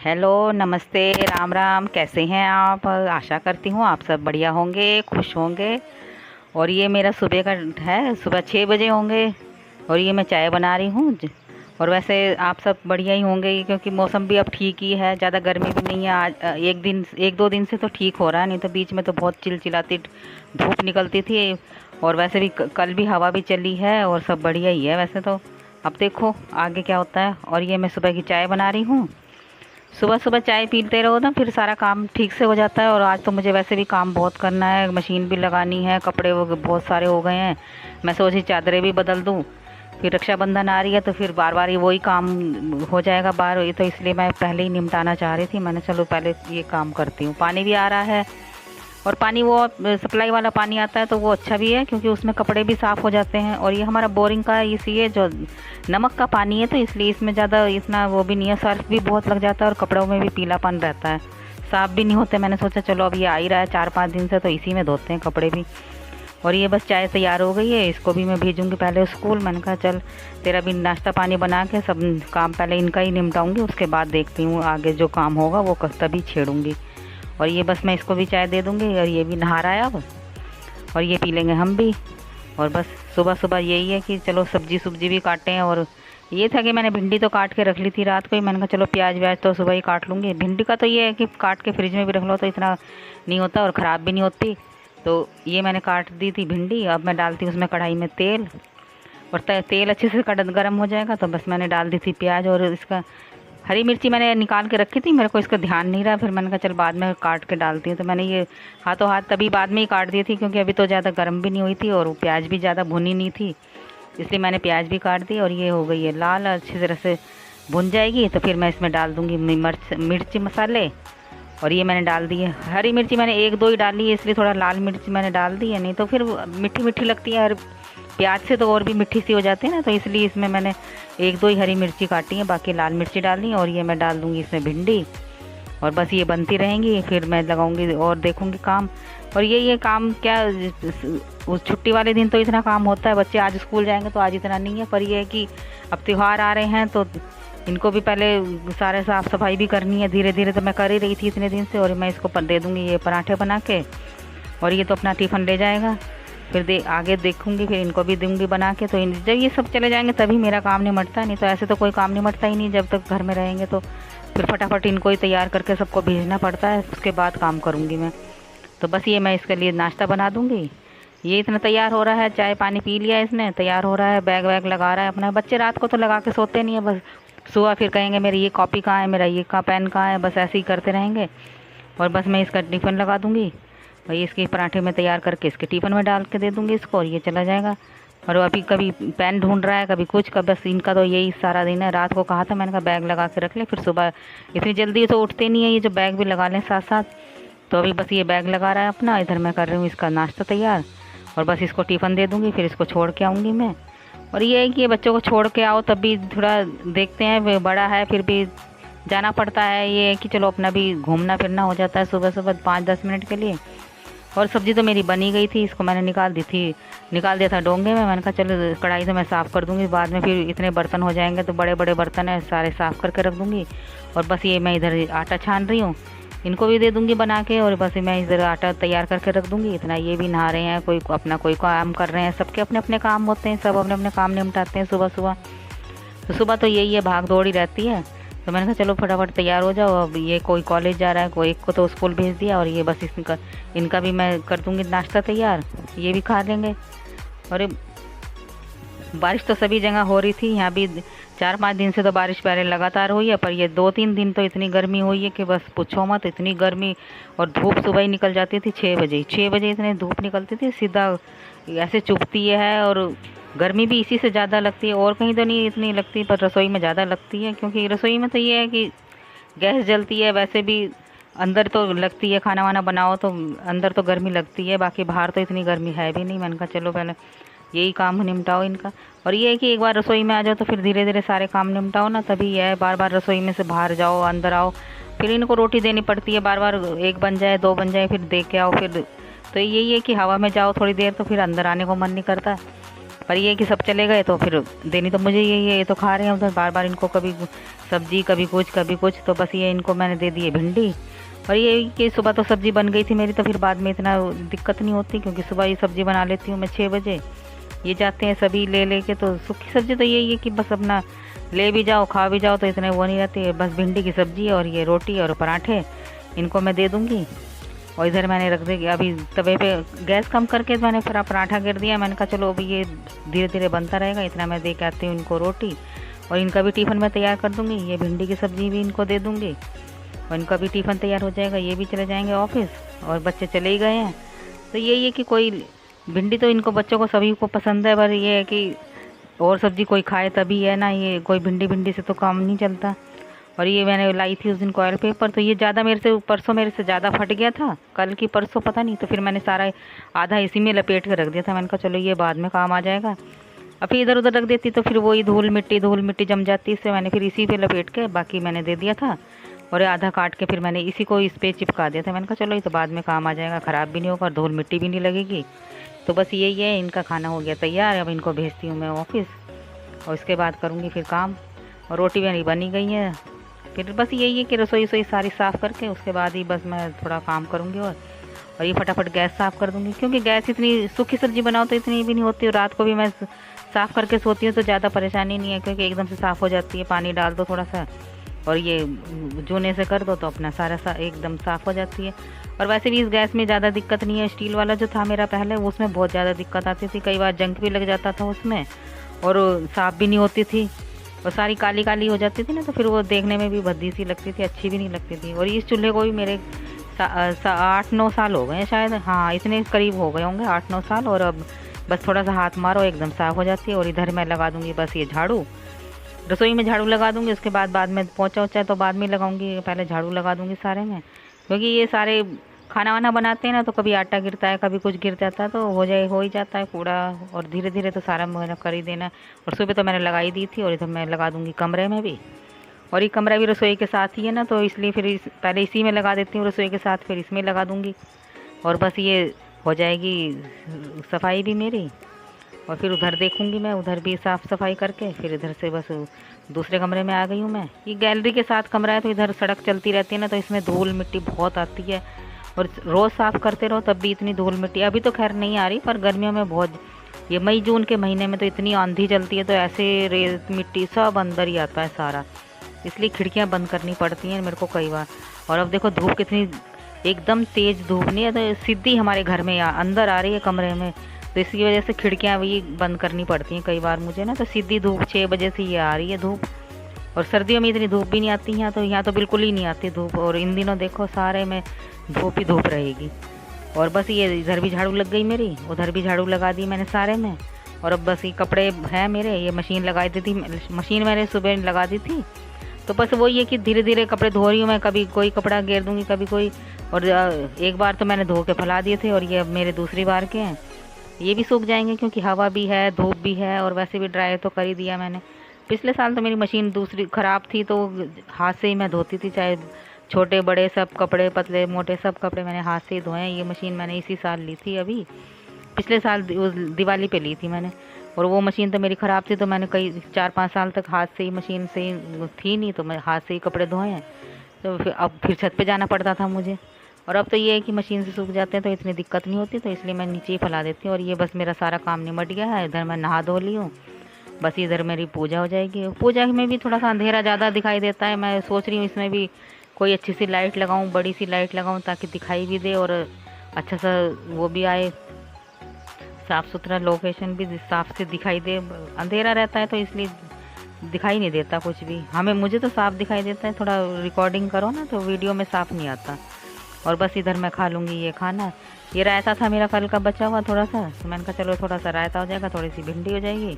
Hello, नमस्ते, राम राम। कैसे हैं आप? आशा करती हूँ आप सब बढ़िया होंगे, खुश होंगे। और ये मेरा सुबह का है, सुबह 6 बजे होंगे। और ये मैं चाय बना रही हूँ और वैसे आप सब बढ़िया ही होंगे क्योंकि मौसम भी अब ठीक ही है, ज़्यादा गर्मी भी नहीं है। आज एक दो दिन से तो ठीक हो रहा है, नहीं तो बीच में तो बहुत चिलचिलाती धूप निकलती थी। और वैसे भी कल भी हवा भी चली है और सब बढ़िया ही है वैसे तो। अब देखो आगे क्या होता है। और ये मैं सुबह की चाय बना रही हूँ। सुबह सुबह चाय पीते रहो ना, फिर सारा काम ठीक से हो जाता है। और आज तो मुझे वैसे भी काम बहुत करना है, मशीन भी लगानी है, कपड़े वो बहुत सारे हो गए हैं। मैं सोची चादरें भी बदल दूँ। फिर रक्षाबंधन आ रही है तो फिर बार बार ये वही काम हो जाएगा बार, ये तो इसलिए मैं पहले ही निपटाना चाह रही थी। मैंने चलो पहले ये काम करती हूँ। पानी भी आ रहा है और पानी वो सप्लाई वाला पानी आता है तो वो अच्छा भी है क्योंकि उसमें कपड़े भी साफ़ हो जाते हैं। और ये हमारा बोरिंग का इसलिए जो नमक का पानी है तो इसलिए इसमें ज़्यादा इतना वो भी नहीं है, सर्फ भी बहुत लग जाता है और कपड़ों में भी पीलापन रहता है, साफ़ भी नहीं होते। मैंने सोचा चलो अब ये आ ही रहा है 4-5 दिन से तो इसी में धोते हैं कपड़े भी। और ये बस चाय तैयार हो गई है, इसको भी मैं भेजूँगी पहले स्कूल। मैंने कहा चल तेरा भी नाश्ता पानी बना के सब काम पहले इनका ही निपटाऊँगी, उसके बाद देखती हूँ आगे जो काम होगा वो तभी छेड़ूँगी। और ये बस मैं इसको भी चाय दे दूँगी और ये भी नहा रहा है अब, और ये पी लेंगे हम भी। और बस सुबह सुबह यही है कि चलो सब्जी भी काटें। और ये था कि मैंने भिंडी तो काट के रख ली थी रात को ही, मैंने कहा चलो प्याज व्याज तो सुबह ही काट लूँगी। भिंडी का तो ये है कि काट के फ्रिज में भी रख लो तो इतना नहीं होता और ख़राब भी नहीं होती। तो ये मैंने काट दी थी भिंडी। अब मैं डालती हूँ उसमें कढ़ाई में तेल, और तेल अच्छे से गर्म हो जाएगा तो बस मैंने डाल दी थी प्याज। और इसका हरी मिर्ची मैंने निकाल के रखी थी, मेरे को इसका ध्यान नहीं रहा, फिर मैंने कहा चल बाद में काट के डालती हूँ। तो मैंने ये हाथों हाथ तभी बाद में ही काट दी थी क्योंकि अभी तो ज़्यादा गर्म भी नहीं हुई थी और प्याज भी ज़्यादा भुनी नहीं थी, इसलिए मैंने प्याज भी काट दी। और ये हो गई है लाल, अच्छी तरह से भुन जाएगी तो फिर मैं इसमें डाल दूँगी मिर्ची मसाले। और ये मैंने डाल दी है हरी मिर्ची, मैंने 1-2 ही डाली है इसलिए थोड़ा लाल मिर्च मैंने डाल दी है, नहीं तो फिर मीठी मीठी लगती है। और प्याज से तो और भी मिट्टी सी हो जाती है ना, तो इसलिए इसमें मैंने 1-2 ही हरी मिर्ची काटी है, बाकी लाल मिर्ची डालनी। और ये मैं डाल दूँगी इसमें भिंडी और बस ये बनती रहेंगी, फिर मैं लगाऊंगी और देखूंगी काम। और ये काम क्या, उस छुट्टी वाले दिन तो इतना काम होता है, बच्चे आज स्कूल जाएंगे तो आज इतना नहीं है। पर ये है कि अब त्यौहार आ रहे हैं तो इनको भी पहले सारे साफ़ सफाई भी करनी है। धीरे धीरे तो मैं कर ही रही थी इतने दिन से। और मैं इसको दे दूँगी ये पराठे बना के, और ये तो अपना टिफ़िन ले जाएगा। फिर आगे देखूंगी, फिर इनको भी दूंगी बना के। तो जब ये सब चले जाएंगे तभी मेरा काम निमटता है, नहीं तो ऐसे तो कोई काम निमटता ही नहीं जब तक घर में रहेंगे। तो फिर फटाफट इनको ही तैयार करके सबको भेजना पड़ता है, उसके बाद काम करूँगी मैं। तो बस ये मैं इसके लिए नाश्ता बना दूँगी। ये इतना तैयार हो रहा है, चाय पानी पी लिया इसने, तैयार हो रहा है, बैग वैग लगा रहा है अपना। बच्चे रात को तो लगा के सोते नहीं है, बस सुबह फिर कहेंगे मेरी ये कॉपी कहाँ है, मेरा ये का पेन कहाँ है, बस ऐसे ही करते रहेंगे। और बस मैं इसका टिफ़िन लगा दूँगी, वही इसके पराठे में तैयार करके इसके टिफ़िन में डाल के दे दूँगी इसको, और ये चला जाएगा। और अभी कभी पेन ढूंढ रहा है, कभी कुछ, कभी बस इनका तो यही सारा दिन है। रात को कहा था मैंने कहा बैग लगा के रख ले, फिर सुबह इतनी जल्दी तो उठते नहीं है ये, जो बैग भी लगा लें साथ साथ। तो अभी बस ये बैग लगा रहा है अपना, इधर मैं कर रही हूँ इसका नाश्ता तैयार। और बस इसको टिफ़िन दे दूँगी, फिर इसको छोड़ के आऊँगी मैं। और ये है कि ये बच्चों को छोड़ के आओ तब भी थोड़ा देखते हैं, बड़ा है फिर भी जाना पड़ता है। ये है कि चलो अपना भी घूमना फिरना हो जाता है सुबह सुबह 5-10 मिनट के लिए। और सब्ज़ी तो मेरी बनी गई थी, इसको मैंने निकाल दिया था डोंगे में। मैंने कहा चलो कढ़ाई तो मैं साफ़ कर दूँगी बाद में, फिर इतने बर्तन हो जाएंगे तो बड़े बड़े बर्तन है सारे साफ़ करके रख दूँगी। और बस ये मैं इधर आटा छान रही हूँ, इनको भी दे दूँगी बना के। और बस मैं इधर आटा तैयार करके रख दूँगी। इतना ये भी नहा रहे हैं, कोई अपना कोई काम कर रहे हैं, सबके अपने अपने काम होते हैं, सब अपने अपने काम निपटाते हैं सुबह सुबह। तो सुबह तो यही है, भाग दौड़ ही रहती है। तो मैंने कहा चलो फटाफट तैयार हो जाओ। अब ये कोई कॉलेज जा रहा है, कोई एक को तो स्कूल भेज दिया, और ये बस इनका भी मैं कर दूँगी नाश्ता तैयार, ये भी खा लेंगे। और बारिश तो सभी जगह हो रही थी, यहाँ भी 4-5 दिन से तो बारिश पहले लगातार हुई है, पर ये 2-3 दिन तो इतनी गर्मी हुई है कि बस पूछो मत, इतनी गर्मी। और धूप सुबह ही निकल जाती थी 6 बजे इतनी धूप निकलती थी, सीधा ऐसे चुभती है। और गर्मी भी इसी से ज़्यादा लगती है, और कहीं तो नहीं इतनी लगती, पर रसोई में ज़्यादा लगती है क्योंकि रसोई में तो ये है कि गैस जलती है, वैसे भी अंदर तो लगती है, खाना वाना बनाओ तो अंदर तो गर्मी लगती है, बाकी बाहर तो इतनी गर्मी है भी नहीं। मैंने कहा चलो पहले यही काम निपटाओ इनका। और ये है कि एक बार रसोई में आ जाओ तो फिर धीरे धीरे सारे काम निपटाओ ना, तभी है बार बार रसोई में से बाहर जाओ अंदर आओ, फिर इनको रोटी देनी पड़ती है बार बार, एक बन जाए 2 बन जाए फिर दे के आओ फिर। तो यही है कि हवा में जाओ थोड़ी देर तो फिर अंदर आने को मन नहीं करता। पर ये कि सब चले गए तो फिर देनी तो मुझे ये तो खा रहे हैं उधर बार बार इनको, कभी सब्जी कभी कुछ कभी कुछ, तो बस ये इनको मैंने दे दी है भिंडी। और ये कि सुबह तो सब्ज़ी बन गई थी मेरी, तो फिर बाद में इतना दिक्कत नहीं होती, क्योंकि सुबह ये सब्ज़ी बना लेती हूँ मैं 6 बजे। ये जाते हैं सभी ले लेके, तो सूखी सब्ज़ी तो यही है कि बस अपना ले भी जाओ खा भी जाओ, तो इतने वो नहीं रहती है। बस भिंडी की सब्ज़ी और ये रोटी और पराठे इनको मैं दे दूँगी। और इधर मैंने रख दी अभी तवे पे, गैस कम करके मैंने फिर पराठा गिर दिया। मैंने कहा चलो अभी ये धीरे धीरे बनता रहेगा, इतना मैं दे के आती हूँ इनको रोटी, और इनका भी टिफ़िन मैं तैयार कर दूँगी। ये भिंडी की सब्ज़ी भी इनको दे दूँगी और इनका भी टिफ़िन तैयार हो जाएगा, ये भी चले जाएंगे ऑफिस और बच्चे चले ही गए हैं। तो यही है कि कोई भिंडी तो इनको बच्चों को सभी को पसंद है, पर ये है कि और सब्ज़ी कोई खाए तभी है ना, ये कोई भिंडी भिंडी से तो काम नहीं चलता। और ये मैंने लाई थी उस दिन ऑयल पेपर, तो ये ज़्यादा मेरे से परसों मेरे से ज़्यादा फट गया था, कल की परसों पता नहीं, तो फिर मैंने सारा आधा इसी में लपेट के रख दिया था। मैंने कहा चलो ये बाद में काम आ जाएगा, अब फिर इधर उधर रख देती तो फिर वही धूल मिट्टी जम जाती, इससे मैंने फिर इसी पे लपेट के बाकी मैंने दे दिया था। और आधा काट के फिर मैंने इसी को इस पे चिपका दिया था। मैंने कहा चलो ये तो बाद में काम आ जाएगा, ख़राब भी नहीं होगा और धूल मिट्टी भी नहीं लगेगी। तो बस यही है, इनका खाना हो गया तैयार, अब इनको भेजती हूँ मैं ऑफिस और इसके बाद करूँगी फिर काम। और रोटी मेरी बनी गई है, फिर बस यही है कि रसोई सारी साफ़ करके उसके बाद ही बस मैं थोड़ा काम करूँगी। और ये फटाफट गैस साफ़ कर दूँगी, क्योंकि गैस इतनी सूखी सब्ज़ी बनाओ तो इतनी भी नहीं होती, और रात को भी मैं साफ़ करके सोती हूँ तो ज़्यादा परेशानी नहीं है, क्योंकि एकदम से साफ़ हो जाती है। पानी डाल दो थोड़ा सा और ये जूने से कर दो तो अपना सारा एकदम साफ़ हो जाती है। और वैसे भी इस गैस में ज़्यादा दिक्कत नहीं है, स्टील वाला जो था मेरा पहले उसमें बहुत ज़्यादा दिक्कत आती थी, कई बार जंग भी लग जाता था उसमें और साफ़ भी नहीं होती थी और सारी काली काली हो जाती थी ना, तो फिर वो देखने में भी भद्दी सी लगती थी, अच्छी भी नहीं लगती थी। और इस चूल्हे को भी मेरे 8-9 साल हो गए शायद, हाँ इतने करीब हो गए होंगे 8-9 साल। और अब बस थोड़ा सा हाथ मारो एकदम साफ़ हो जाती है। और इधर मैं लगा दूँगी बस ये झाड़ू, रसोई में झाड़ू लगा दूँगी, उसके बाद में पोंछा ओछा तो बाद में लगाऊंगी, पहले झाड़ू लगा दूँगी सारे में, क्योंकि ये सारे खाना वाना बनाते हैं ना, तो कभी आटा गिरता है कभी कुछ गिर जाता है, तो हो ही जाता है कूड़ा, और धीरे धीरे तो सारा मैंने कर ही देना। और सुबह तो मैंने लगाई दी थी, और इधर मैं लगा दूँगी कमरे में भी, और ये कमरा भी रसोई के साथ ही है ना, तो इसलिए फिर पहले इसी में लगा देती हूँ रसोई के साथ, फिर इसमें लगा दूँगी और बस ये हो जाएगी सफाई भी मेरी। और फिर उधर देखूँगी मैं, उधर भी साफ़ सफाई करके फिर इधर से बस दूसरे कमरे में आ गई हूँ मैं। ये गैलरी के साथ कमरा है, तो इधर सड़क चलती रहती है ना, तो इसमें धूल मिट्टी बहुत आती है, और रोज़ साफ़ करते रहो तब भी इतनी धूल मिट्टी। अभी तो खैर नहीं आ रही, पर गर्मियों में बहुत, ये मई जून के महीने में तो इतनी आंधी चलती है, तो ऐसे रेत मिट्टी सब अंदर ही आता है सारा, इसलिए खिड़कियाँ बंद करनी पड़ती हैं मेरे को कई बार। और अब देखो धूप कितनी एकदम तेज़ धूप नहीं है, तो सीधी हमारे घर में अंदर आ रही है कमरे में, तो इसकी वजह से खिड़कियाँ भी बंद करनी पड़ती हैं कई बार मुझे ना, तो सीधी धूप 6 बजे से ये आ रही है धूप। और सर्दियों में इतनी धूप भी नहीं आती यहाँ तो बिल्कुल ही नहीं आती धूप, और इन दिनों देखो सारे में धूप ही धूप रहेगी। और बस ये इधर भी झाड़ू लग गई मेरी, उधर भी झाड़ू लगा दी मैंने सारे में। और अब बस ये कपड़े हैं मेरे, ये मशीन लगाई दी थी, मशीन मैंने सुबह लगा दी थी, तो बस वही है कि धीरे धीरे कपड़े धो रही हूँ मैं, कभी कोई कपड़ा घेर दूँगी कभी कोई। और एक बार तो मैंने धो के फैला दिए थे, और ये अब मेरे दूसरी बार के हैं, ये भी सूख जाएंगे, क्योंकि हवा भी है धूप भी है, और वैसे भी ड्राई तो कर ही दिया मैंने। पिछले साल तो मेरी मशीन दूसरी ख़राब थी, तो हाथ से ही मैं धोती थी, चाहे छोटे बड़े सब कपड़े, पतले मोटे सब कपड़े मैंने हाथ से ही धोए हैं। ये मशीन मैंने इसी साल ली थी, अभी पिछले साल दिवाली पे ली थी मैंने। और वो मशीन तो मेरी ख़राब थी, तो मैंने कई 4-5 साल तक हाथ से ही, मशीन से ही थी नहीं, तो मैं हाथ से ही कपड़े धोए हैं। तो फिर छत पे जाना पड़ता था मुझे, और अब तो ये है कि मशीन से सूख जाते हैं तो इतनी दिक्कत नहीं होती, तो इसलिए मैं नीचे ही फैला देती हूँ। और ये बस मेरा सारा काम निमट गया है, इधर मैं नहा धो ली हूँ, बस इधर मेरी पूजा हो जाएगी। पूजा में भी थोड़ा सा अंधेरा ज़्यादा दिखाई देता है, मैं सोच रही हूँ इसमें भी कोई अच्छी सी लाइट लगाऊँ, बड़ी सी लाइट लगाऊँ, ताकि दिखाई भी दे और अच्छा सा वो भी आए, साफ़ सुथरा लोकेशन भी साफ से दिखाई दे। अंधेरा रहता है तो इसलिए दिखाई नहीं देता कुछ भी, मुझे तो साफ दिखाई देता है, थोड़ा रिकॉर्डिंग करो ना तो वीडियो में साफ नहीं आता। और बस इधर मैं खा लूँगी ये खाना। ये रायता था मेरा कल का बचा हुआ थोड़ा सा, तो मैंने कहा चलो थोड़ा सा रायता हो जाएगा, थोड़ी सी भिंडी हो जाएगी।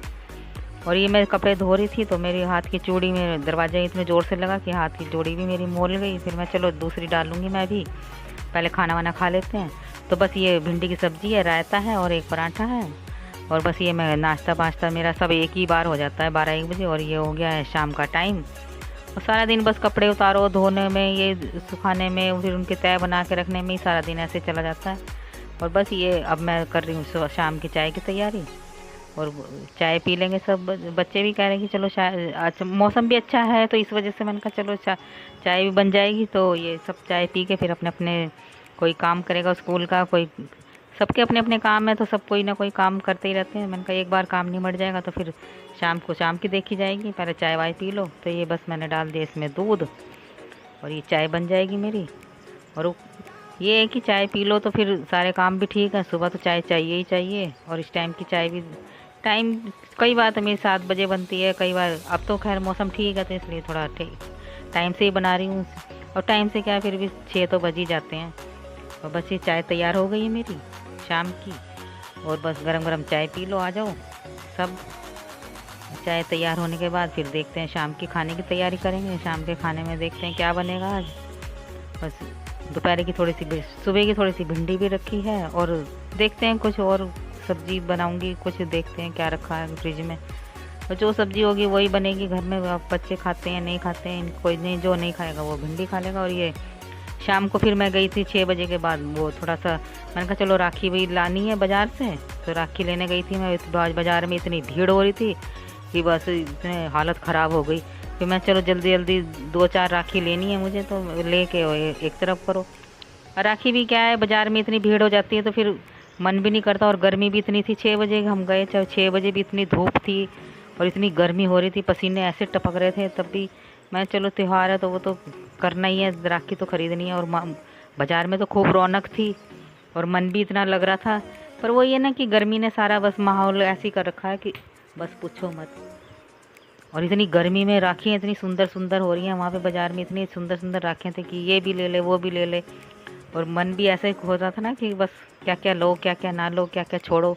और ये मैं कपड़े धो रही थी, तो मेरे हाथ की चूड़ी में दरवाजा इतने ज़ोर से लगा कि हाथ की चूड़ी भी मेरी मोल गई। फिर मैं चलो दूसरी डाल लूँगी मैं भी, पहले खाना वाना खा लेते हैं। तो बस ये भिंडी की सब्ज़ी है, रायता है और एक पराठा है, और बस ये मैं नाश्ता वाश्ता मेरा सब एक ही बार हो जाता है 12-1 बजे। और ये हो गया है शाम का टाइम, और सारा दिन बस कपड़े उतारो, धोने में, ये सुखाने में, फिर उनके तय बना के रखने में ही सारा दिन ऐसे चला जाता है। और बस ये अब मैं कर रही हूँ शाम की चाय की तैयारी। और चाय पी लेंगे सब। बच्चे भी कह रहे हैं कि चलो चाय, अच्छा मौसम भी अच्छा है तो इस वजह से मैंने कहा चलो चाय भी बन जाएगी। तो ये सब चाय पी के फिर अपने अपने कोई काम करेगा स्कूल का, कोई सबके अपने अपने काम है तो सब कोई ना कोई काम करते ही रहते हैं। मैंने कहा एक बार काम निमट जाएगा तो फिर शाम को शाम की देखी जाएगी, पहले चाय वाय पी लो। तो ये बस मैंने डाल दिया इसमें दूध और ये चाय बन जाएगी मेरी। और ये है कि चाय पी लो तो फिर सारे काम भी ठीक है। सुबह तो चाय चाहिए ही चाहिए, और इस टाइम की चाय भी टाइम कई बार तो मेरी 7 बजे बनती है, कई बार अब तो खैर मौसम ठीक है तो इसलिए थोड़ा टाइम से ही बना रही हूँ। और टाइम से क्या, फिर भी 6 तो बज ही जाते हैं। और बस ये चाय तैयार हो गई है मेरी शाम की। और बस गरम गरम चाय पी लो, आ जाओ सब। चाय तैयार होने के बाद फिर देखते हैं शाम की खाने की तैयारी करेंगे। शाम के खाने में देखते हैं क्या बनेगा आज। बस दोपहर की थोड़ी सी, सुबह की थोड़ी सी भिंडी भी रखी है, और देखते हैं कुछ और सब्जी बनाऊंगी। कुछ देखते हैं क्या रखा है फ्रिज में, और जो सब्जी होगी वही बनेगी घर में। बच्चे खाते हैं नहीं खाते हैं, कोई नहीं, जो नहीं खाएगा वो भिंडी खा लेगा। और ये शाम को फिर मैं गई थी 6 बजे के बाद, वो थोड़ा सा मैंने कहा चलो राखी भी लानी है बाज़ार से, तो राखी लेने गई थी मैं। बाज़ार में इतनी भीड़ हो रही थी कि बस इतने हालत ख़राब हो गई। फिर मैं चलो जल्दी जल्दी 2-4 राखी लेनी है मुझे, तो लेके एक तरफ करो। और राखी भी क्या है, बाज़ार में इतनी भीड़ हो जाती है तो फिर मन भी नहीं करता। और गर्मी भी इतनी थी, 6 बजे हम गए, चाहे 6 बजे भी इतनी धूप थी और इतनी गर्मी हो रही थी, पसीने ऐसे टपक रहे थे। तब भी मैं चलो त्यौहार है तो वो तो करना ही है, राखी तो ख़रीदनी है। और बाज़ार में तो खूब रौनक थी और मन भी इतना लग रहा था। पर वो ये ना कि गर्मी ने सारा बस माहौल ऐसे ही कर रखा है कि बस पूछो मत। और इतनी गर्मी में राखियाँ इतनी सुंदर सुंदर हो रही हैं वहाँ पे बाज़ार में, इतनी सुंदर सुंदर राखियाँ थी कि ये भी ले ले वो भी ले ले। और मन भी ऐसे हो रहा था ना कि बस क्या क्या लो क्या क्या ना लो, क्या क्या छोड़ो।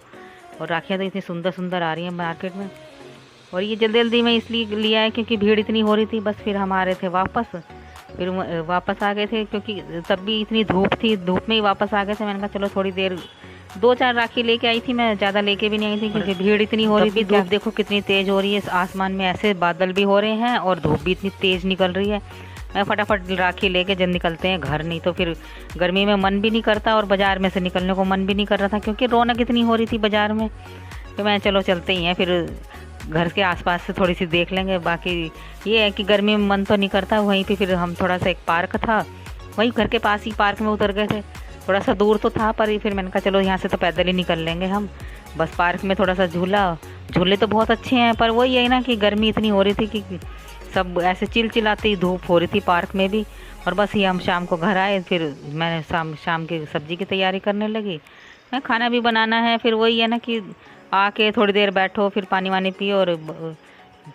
और राखियाँ तो इतनी सुंदर सुंदर आ रही हैं मार्केट में। और ये जल्दी जल्दी में इसलिए लिया है क्योंकि भीड़ इतनी हो रही थी। बस फिर हम आ रहे थे वापस, फिर वापस आ गए थे क्योंकि तब भी इतनी धूप थी, धूप में ही वापस आ गए थे। मैंने कहा चलो थोड़ी देर 2-4 राखी लेके आई थी मैं, ज़्यादा लेके भी नहीं आई थी क्योंकि भीड़ इतनी हो रही थी। धूप देखो कितनी तेज़ हो रही है, आसमान में ऐसे बादल भी हो रहे हैं और धूप भी इतनी तेज़ निकल रही है। मैं फटाफट राखी लेके जब निकलते हैं घर, नहीं तो फिर गर्मी में मन भी नहीं करता और बाज़ार में से निकलने को मन भी नहीं कर रहा था क्योंकि रौनक इतनी हो रही थी बाज़ार में। तो मैं चलो चलते ही हैं, फिर घर के आसपास से थोड़ी सी देख लेंगे। बाकी ये है कि गर्मी में मन तो नहीं करता। वहीं पे फिर हम थोड़ा सा, एक पार्क था वहीं घर के पास ही, पार्क में उतर गए थे। थोड़ा सा दूर तो था पर फिर मैंने कहा चलो यहाँ से तो पैदल ही निकल लेंगे हम। बस पार्क में थोड़ा सा झूले तो बहुत अच्छे हैं, पर वही है ना कि गर्मी इतनी हो रही थी कि सब ऐसे चिलचिलाती धूप हो रही थी पार्क में भी। और बस ये हम शाम को घर आए, फिर मैंने शाम की सब्ज़ी की तैयारी करने लगी। मैं खाना भी बनाना है, फिर वही है ना कि आके थोड़ी देर बैठो, फिर पानी वानी पियो, और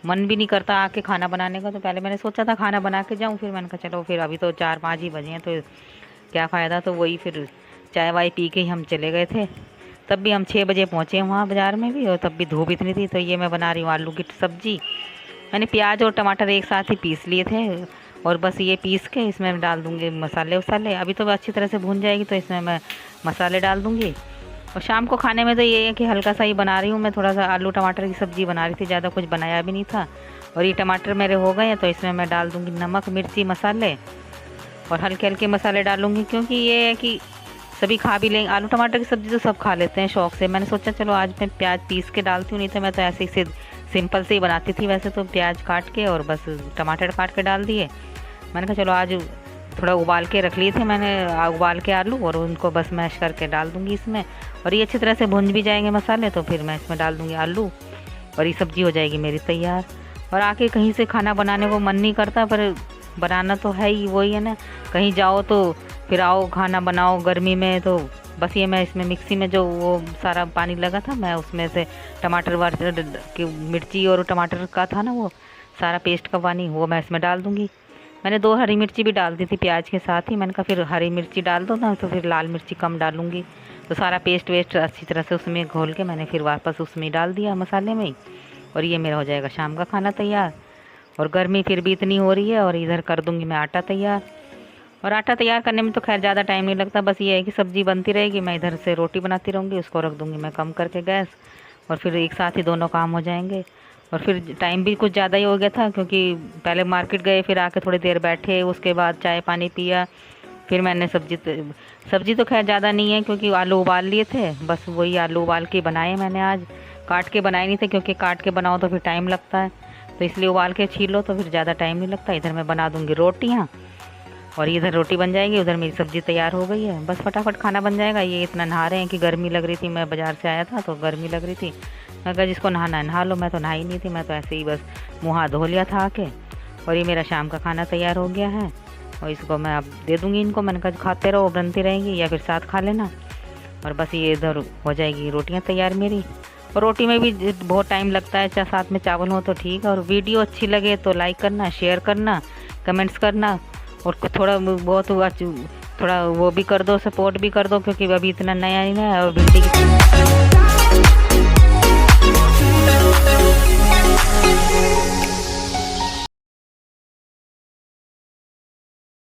मन भी नहीं करता आके खाना बनाने का। तो पहले मैंने सोचा था खाना बना के जाऊँ, फिर मैंने कहा चलो फिर अभी तो 4-5 ही बजे हैं तो क्या फ़ायदा। तो वही फिर चाय वाय पी के ही हम चले गए थे। तब भी हम 6 बजे पहुँचे वहाँ बाज़ार में भी, और तब भी धूप इतनी थी। तो ये मैं बना रही हूँ आलू की सब्ज़ी। मैंने प्याज और टमाटर एक साथ ही पीस लिए थे, और बस ये पीस के इसमें डाल दूँगी मसाले वसाले। अभी तो अच्छी तरह से भून जाएगी तो इसमें मैं मसाले डाल दूँगी। और शाम को खाने में तो ये है कि हल्का सा ही बना रही हूँ मैं, थोड़ा सा आलू टमाटर की सब्ज़ी बना रही थी, ज़्यादा कुछ बनाया भी नहीं था। और ये टमाटर मेरे हो गए हैं तो इसमें मैं डाल दूँगी नमक मिर्ची मसाले, और हल्के हल्के मसाले डालूँगी क्योंकि ये है कि सभी खा भी लेंगे। आलू टमाटर की सब्ज़ी तो सब खा लेते हैं शौक़ से। मैंने सोचा चलो आज मैं प्याज पीस के डालती हूँ, नहीं तो मैं तो ऐसे ही सिंपल से ही बनाती थी वैसे तो, प्याज काट के और बस टमाटर काट के डाल दिए। मैंने कहा चलो आज थोड़ा उबाल के रख लिए थे मैंने, उबाल के आलू, और उनको बस मैश करके डाल दूँगी इसमें। और ये अच्छी तरह से भुन भी जाएंगे मसाले तो फिर मैं इसमें डाल दूँगी आलू, और ये सब्ज़ी हो जाएगी मेरी तैयार। और आके कहीं से खाना बनाने को मन नहीं करता, पर बनाना तो है ही, वही है ना, कहीं जाओ तो फिर आओ खाना बनाओ गर्मी में। तो बस ये मैं इसमें मिक्सी में जो वो सारा पानी लगा था, मैं उसमें से टमाटर की मिर्ची और टमाटर का था ना वो सारा पेस्ट का पानी, वो मैं इसमें डाल दूँगी। मैंने 2 हरी मिर्ची भी डाल दी थी प्याज के साथ ही। मैंने कहा फिर हरी मिर्ची डाल दो ना तो फिर लाल मिर्ची कम डालूँगी। तो सारा पेस्ट वेस्ट अच्छी तरह से उसमें घोल के मैंने फिर वापस उसमें डाल दिया मसाले में ही, और ये मेरा हो जाएगा शाम का खाना तैयार। और गर्मी फिर भी इतनी हो रही है, और इधर कर दूँगी मैं आटा तैयार। और आटा तैयार करने में तो खैर ज़्यादा टाइम नहीं लगता, बस ये है कि सब्ज़ी बनती रहेगी, मैं इधर से रोटी बनाती रहूँगी, उसको रख दूँगी मैं कम करके गैस, और फिर एक साथ ही दोनों काम हो जाएंगे। और फिर टाइम भी कुछ ज़्यादा ही हो गया था क्योंकि पहले मार्केट गए, फिर आके थोड़ी देर बैठे, उसके बाद चाय पानी पिया। फिर मैंने सब्ज़ी तो खैर ज़्यादा नहीं है क्योंकि आलू उबाल लिए थे, बस वही आलू उबाल के बनाए मैंने आज। काट के बनाए नहीं थे, क्योंकि काट के बनाओ तो फिर टाइम लगता है, तो इसलिए उबाल के छील लो तो फिर ज़्यादा टाइम नहीं लगता। इधर मैं बना दूँगी रोटियाँ और इधर रोटी बन जाएगी, उधर मेरी सब्ज़ी तैयार हो गई है। बस फटाफट खाना बन जाएगा। ये इतना नहा रहे हैं कि गर्मी लग रही थी, मैं बाज़ार से आया था तो गर्मी लग रही थी। मैं कहा जिसको नहाना है नहा लो, मैं तो नहाई नहीं थी, मैं तो ऐसे ही बस मुँह हाथ धो लिया था आके। और ये मेरा शाम का खाना तैयार हो गया है और इसको मैं अब दे दूँगी इनको। मैंने कहा खाते रहो, बनती रहेंगी या फिर साथ खा लेना। और बस ये इधर हो जाएगी रोटियाँ तैयार मेरी। और रोटी में भी बहुत टाइम लगता है, चाहे साथ में चावल हो तो ठीक है। और वीडियो अच्छी लगे तो लाइक करना, शेयर करना, कमेंट्स करना और थोड़ा बहुत थोड़ा वो भी कर दो, सपोर्ट भी कर दो, क्योंकि अभी इतना नया ही है। और भिंडी की